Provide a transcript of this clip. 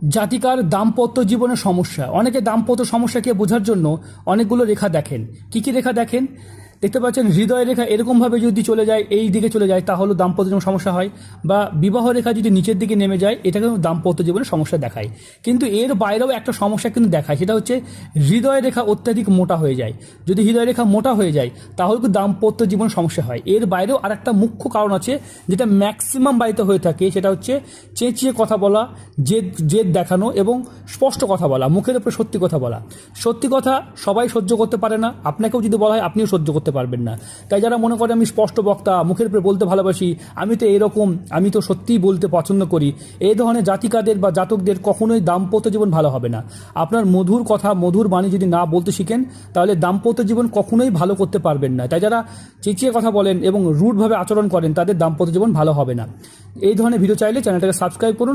জাতিকার দাম্পত্য জীবনের সমস্যা। অনেকে দাম্পত্য সমস্যাকে বোঝার জন্য অনেকগুলো রেখা দেখেন। কি কি রেখা দেখেন? দেখতে পাচ্ছেন হৃদয় রেখা এরকমভাবে যদি চলে যায়, এই দিকে চলে যায়, তাহলে দাম্পত্য জীবনে সমস্যা হয়। বা বিবাহ রেখা যদি নিচের দিকে নেমে যায়, এটাকে দাম্পত্য জীবনে সমস্যা দেখায়। কিন্তু এর বাইরেও একটা সমস্যা কিন্তু দেখায়, সেটা হচ্ছে হৃদয় রেখা অত্যাধিক মোটা হয়ে যায়। যদি হৃদয় রেখা মোটা হয়ে যায়, তাহলে কিন্তু দাম্পত্য জীবনে সমস্যা হয়। এর বাইরেও আর একটা মুখ্য কারণ আছে, যেটা ম্যাক্সিমাম বাড়িতে হয়ে থাকে, সেটা হচ্ছে চেঁচিয়ে কথা বলা, জেদ জেদ দেখানো এবং স্পষ্ট কথা বলা, মুখের উপরে সত্যি কথা বলা। সত্যি কথা সবাই সহ্য করতে পারে না, আপনাকেও যদি বলা হয় আপনিও সহ্য করতে পারবেন না। তাই যারা মনে করে আমি স্পষ্ট বক্তা, মুখের উপরে বলতে ভালোবাসি, আমি তো এরকম, আমি তো সত্যিই বলতে পছন্দ করি, এই ধরনের জাতিকাদের বা জাতকদের কখনোই দাম্পত্য জীবন ভালো হবে না। আপনার মধুর কথা, মধুর বাণী যদি না বলতে শিখেন, তাহলে দাম্পত্য জীবন কখনোই ভালো করতে পারবেন না। তাই যারা চেঁচিয়ে কথা বলেন এবং রুডভাবে আচরণ করেন, তাদের দাম্পত্য জীবন ভালো হবে না। এই ধরনের ভিডিও চাইলে চ্যানেলটাকে সাবস্ক্রাইব করুন।